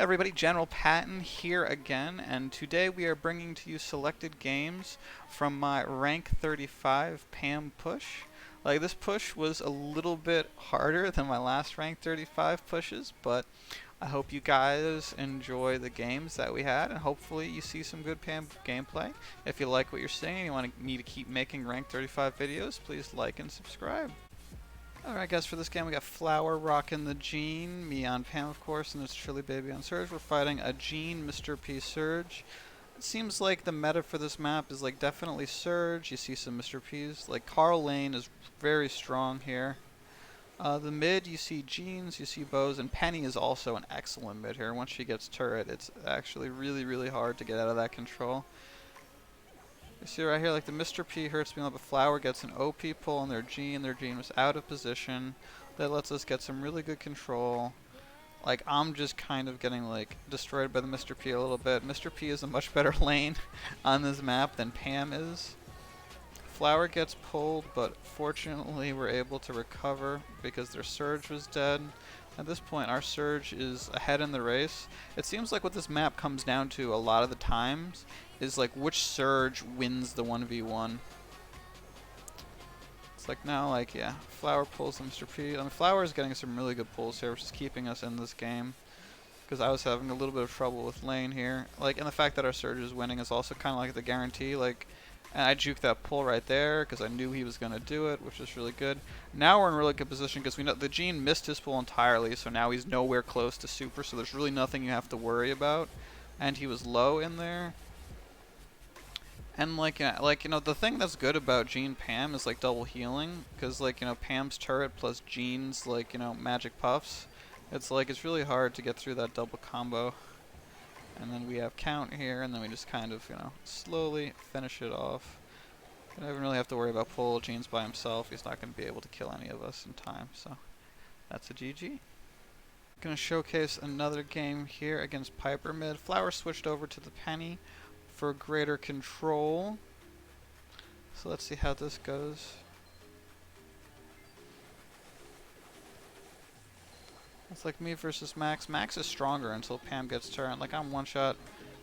Everybody, General Patton here again, and today we are bringing to you selected games from my rank 35 Pam push. Like, this push was a little bit harder than my last rank 35 pushes, but I hope you guys enjoy the games that we had, and hopefully you see some good Pam gameplay. If you like what you're seeing and you want me to keep making rank 35 videos, please like and subscribe. Alright guys, for this game we got Flower rocking the Jean, me on Pam of course, and there's Trilly Baby on Surge. We're fighting a Jean, Mr. P Surge. It seems like the meta for this map is like definitely Surge. You see some Mr. P's. Like Carl Lane is very strong here. The mid, you see Jeans, you see Bows, and Penny is also an excellent mid here. Once she gets turret, it's actually really hard to get out of that control. You see right here, like the Mr. P hurts me a lot, but Flower gets an OP pull on their Jean. Their Jean was out of position. That lets us get some really good control. Like, I'm just kind of getting, like, destroyed by the Mr. P a little bit. Mr. P is a much better lane on this map than Pam is. Flower gets pulled, but fortunately we're able to recover because their Surge was dead. At this point, our Surge is ahead in the race. It seems like what this map comes down to a lot of the times is like which Surge wins the 1v1. It's like now, like, yeah, Flower pulls the Mr. P. I mean, Flower is getting some really good pulls here, which is keeping us in this game. Because I was having a little bit of trouble with lane here. Like, and the fact that our Surge is winning is also kind of like the guarantee. Like, and I juked that pull right there because I knew he was going to do it, which is really good. Now we're in a really good position because we know the Jean missed his pull entirely, so now he's nowhere close to super, so there's really nothing you have to worry about. And he was low in there. And like the thing that's good about Jean Pam is like double healing, because like, Pam's turret plus Jean's like, magic puffs. It's like it's really hard to get through that double combo. And then we have count here, and then we just kind of, slowly finish it off. You don't even really have to worry about pull. Jean's by himself. He's not going to be able to kill any of us in time, so that's a GG. Gonna showcase another game here against Piper mid. Flower switched over to the Penny for greater control. So let's see how this goes. It's like me versus Max. Max is stronger until Pam gets turned. Like, I'm one shot.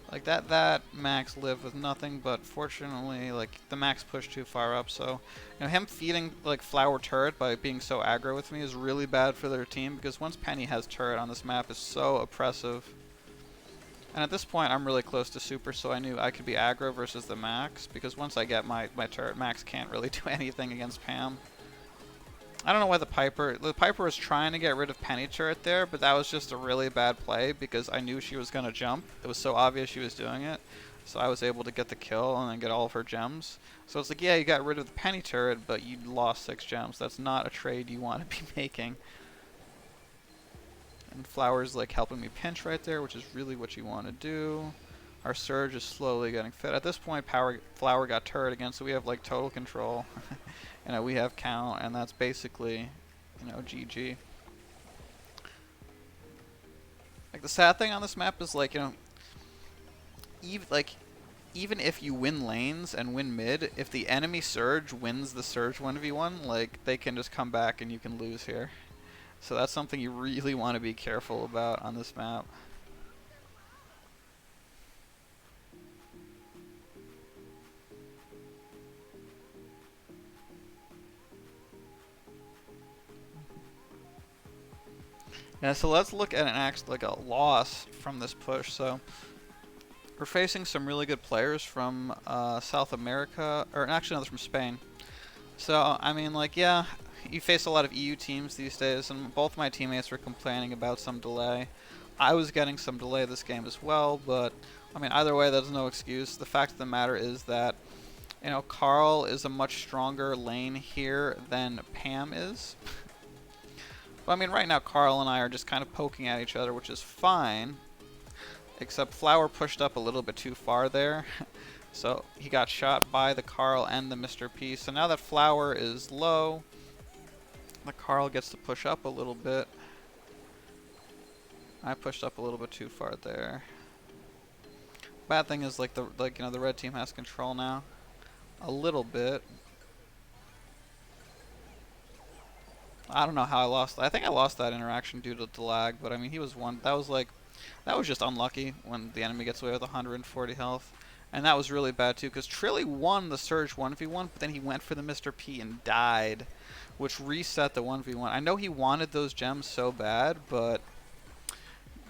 Like that Max lived with nothing, but fortunately, like, the Max pushed too far up, so him feeding like Flower turret by being so aggro with me is really bad for their team, because once Penny has turret on this map, it's so oppressive. And at this point, I'm really close to super, so I knew I could be aggro versus the Max, because once I get my turret, Max can't really do anything against Pam. I don't know why the Piper was trying to get rid of Penny turret there, but that was just a really bad play because I knew she was going to jump. It was so obvious she was doing it, so I was able to get the kill and then get all of her gems. So it's like, yeah, you got rid of the Penny turret, but you lost 6 gems. That's not a trade you want to be making. And Flower's like helping me pinch right there, which is really what you want to do. Our Surge is slowly getting fit. At this point, Flower got turret again, so we have like total control. We have count, and that's basically, GG. Like, the sad thing on this map is like, even if you win lanes and win mid, if the enemy Surge wins the Surge 1v1, like, they can just come back and you can lose here. So that's something you really want to be careful about on this map. Yeah, so let's look at a loss from this push. So we're facing some really good players from South America, or actually no, they're from Spain. So I mean, like, yeah, you face a lot of EU teams these days, and both my teammates were complaining about some delay. I was getting some delay this game as well, but I mean, either way, that's no excuse. The fact of the matter is that, Carl is a much stronger lane here than Pam is. But I mean, right now Carl and I are just kind of poking at each other, which is fine. Except Flower pushed up a little bit too far there. So he got shot by the Carl and the Mr. P. So now that Flower is low, the Carl gets to push up a little bit. I pushed up a little bit too far there. Bad thing is, the red team has control now. A little bit. I don't know how I lost. I think I lost that interaction due to the lag, but I mean, he was one. That was like That was just unlucky when the enemy gets away with 140 health. And that was really bad too, because Trilly won the Surge 1v1, but then he went for the Mr. P and died, which reset the 1v1. I know he wanted those gems so bad, but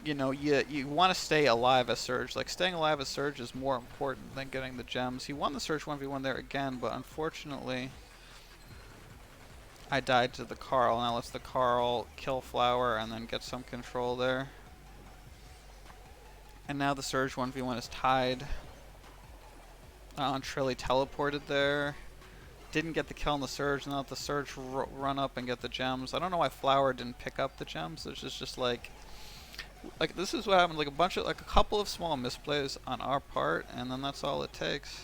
you know, you want to stay alive as Surge. Like, staying alive as Surge is more important than getting the gems. He won the Surge 1v1 there again, but unfortunately, I died to the Carl. Now let's the Carl kill Flower and then get some control there. And now the Surge 1v1 is tied. Trilly teleported there. Didn't get the kill on the Surge, and let the Surge run up and get the gems. I don't know why Flower didn't pick up the gems. It's just like this is what happened. Like a couple of small misplays on our part, and then that's all it takes.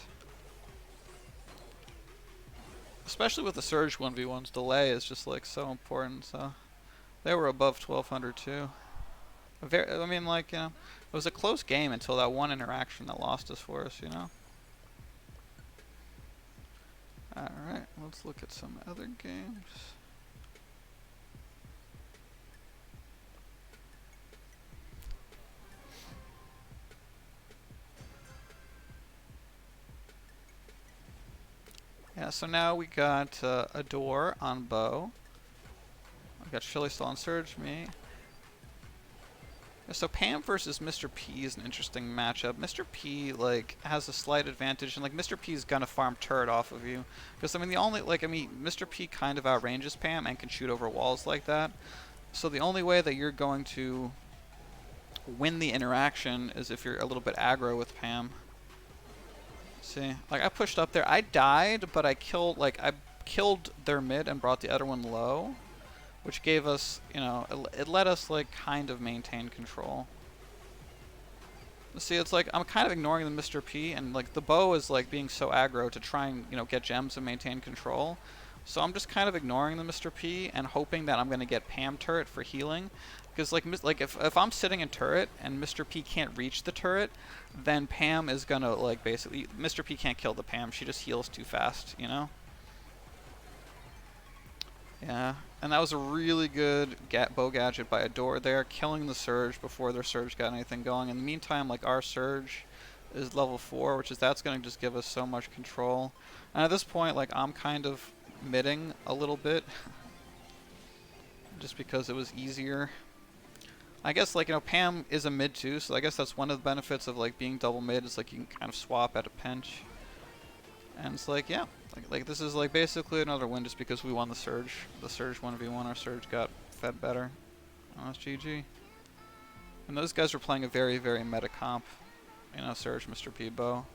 Especially with the Surge 1v1's delay is just like so important. So they were above 1200 too. I mean, like, you know, it was a close game until that one interaction that lost us for us, you know. Alright, let's look at some other games. Yeah, so now we got Adore on Bow. I got Chili still on Surge, me. So Pam versus Mr. P is an interesting matchup. Mr. P, like, has a slight advantage, and, like, Mr. P's gonna farm turret off of you. Because, I mean, Mr. P kind of outranges Pam and can shoot over walls like that. So the only way that you're going to win the interaction is if you're a little bit aggro with Pam. See, like, I pushed up there. I died, but I killed their mid and brought the other one low, which gave us, you know, it let us, like, kind of maintain control. See, it's like, I'm kind of ignoring the Mr. P, and, like, the Bow is, like, being so aggro to try and, you know, get gems and maintain control. So I'm just kind of ignoring the Mr. P and hoping that I'm going to get Pam turret for healing. Because, like if I'm sitting in turret and Mr. P can't reach the turret, then Pam is going to, like, basically, Mr. P can't kill the Pam. She just heals too fast, you know? Yeah, and that was a really good bow gadget by Adore there, killing the Surge before their Surge got anything going. In the meantime, like, our Surge is level 4, that's going to just give us so much control. And at this point, like, I'm kind of midding a little bit, just because it was easier. I guess, like, you know, Pam is a mid too, so I guess that's one of the benefits of, like, being double mid, is, like, you can kind of swap at a pinch. And it's like, yeah, like this is, like, basically another win just because we won the Surge. The Surge 1v1, our Surge got fed better. Oh, that's GG. And those guys were playing a very, very meta comp. You know, Surge, Mr. P, Bow.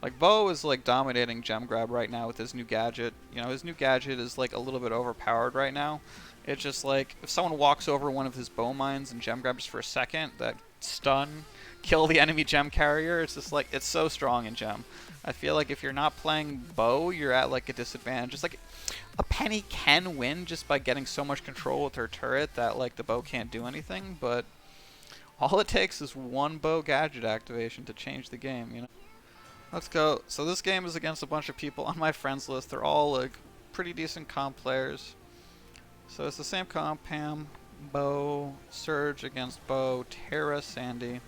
Like, Bow is, like, dominating gem grab right now with his new gadget. You know, his new gadget is, like, a little bit overpowered right now. It's just, like, if someone walks over one of his bow mines and gem grabs for a second, that stun, kill the enemy gem carrier, it's just, like, it's so strong in gem. I feel like if you're not playing Bow, you're at, like, a disadvantage. It's like, a Penny can win just by getting so much control with her turret that, like, the Bow can't do anything, but all it takes is one Bow gadget activation to change the game, you know? Let's go. So this game is against a bunch of people on my friends list. They're all, like, pretty decent comp players. So it's the same comp: Pam, Bow, Surge against Bow, Terra, Sandy.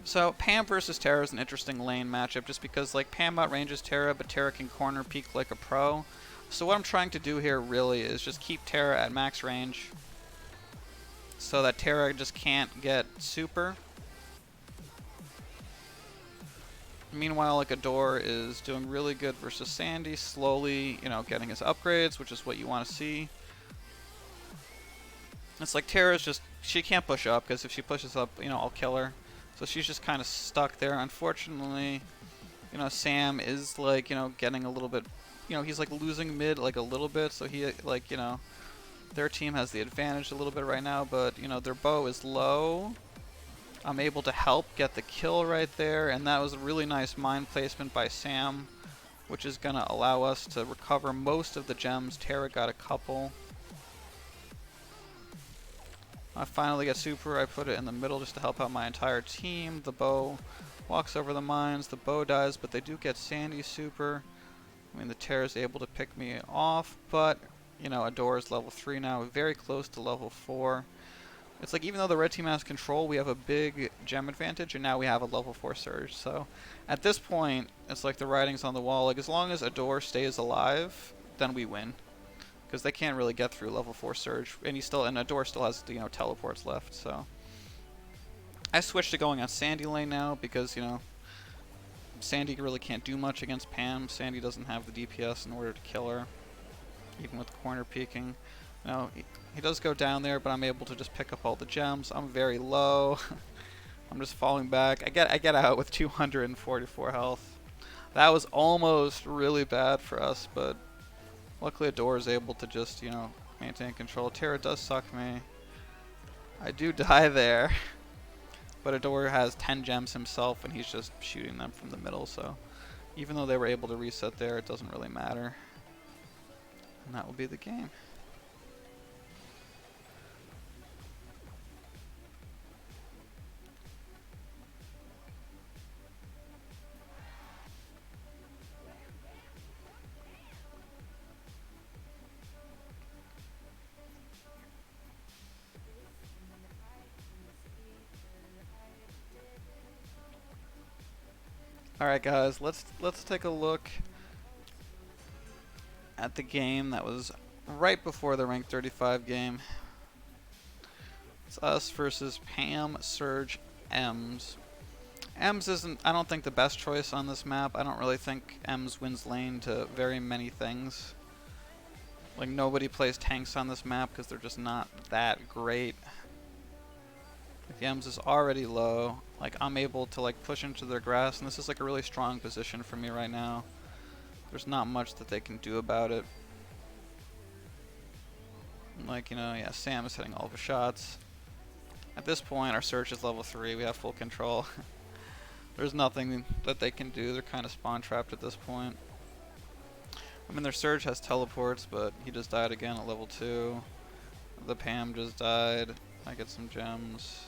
So Pam versus Terra is an interesting lane matchup just because, like, Pam outranges Terra, but Terra can corner peek like a pro. So what I'm trying to do here really is just keep Terra at max range so that Terra just can't get super. Meanwhile, like, Adore is doing really good versus Sandy, slowly, you know, getting his upgrades, which is what you want to see. It's like Terra's just, she can't push up, because if she pushes up, you know, I'll kill her. So she's just kind of stuck there. Unfortunately, you know, Sam is, like, you know, getting a little bit, you know, he's, like, losing mid, like, a little bit, so he, like, you know, their team has the advantage a little bit right now, but, you know, their Bow is low. I'm able to help get the kill right there, and that was a really nice mine placement by Sam, which is going to allow us to recover most of the gems. Terra got a couple. I finally get super. I put it in the middle just to help out my entire team. The Bow walks over the mines. The Bow dies, but they do get Sandy super. I mean, the Terra is able to pick me off, but, you know, Adore is level 3 now, very close to level 4. It's like even though the red team has control, we have a big gem advantage, and now we have a level 4 Surge. So at this point, it's like the writing's on the wall. Like as long as Adore stays alive, then we win. Because they can't really get through level 4 Surge, and Adore still has teleports left. So I switched to going on Sandy lane now because Sandy really can't do much against Pam. Sandy doesn't have the DPS in order to kill her, even with corner peeking. He does go down there, but I'm able to just pick up all the gems. I'm very low. I'm just falling back. I get out with 244 health. That was almost really bad for us, but luckily Adore is able to just, maintain control. Terra does suck me. I do die there. But Adore has 10 gems himself, and he's just shooting them from the middle, so even though they were able to reset there, it doesn't really matter. And that will be the game. Alright guys, let's take a look at the game that was right before the rank 35 game. It's us versus Pam, Surge, Ems. Ems isn't, I don't think, the best choice on this map. I don't really think Ems wins lane to very many things. Like nobody plays tanks on this map because they're just not that great. The Ems is already low. Like I'm able to push into their grass, and this is like a really strong position for me right now. There's not much that they can do about it. Yeah, Sam is hitting all of his shots. At this point, our Surge is level 3. We have full control. There's nothing that they can do. They're kind of spawn trapped at this point. I mean, their Surge has teleports, but he just died again at level 2. The Pam just died. I get some gems.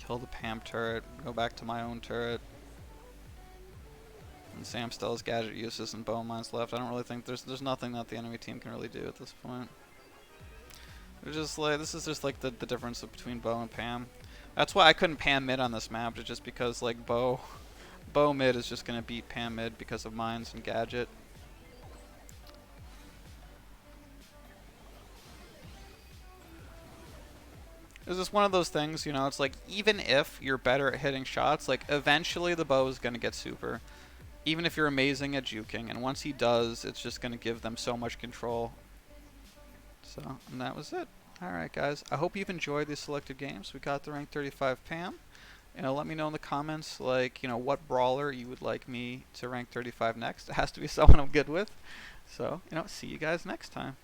Kill the Pam turret. Go back to my own turret. And Sam still has gadget uses and bow mines left. I don't really think there's nothing that the enemy team can really do at this point. They're just this is just the difference between bow and Pam. That's why I couldn't Pam mid on this map, just because bow mid is just gonna beat Pam mid because of mines and gadget. It's just one of those things, it's like even if you're better at hitting shots, eventually the bow is gonna get super. Even if you're amazing at juking, and once he does, it's just going to give them so much control. So, and that was it. Alright guys, I hope you've enjoyed these selected games. We got the rank 35 Pam. Let me know in the comments, what brawler you would like me to rank 35 next. It has to be someone I'm good with. So, see you guys next time.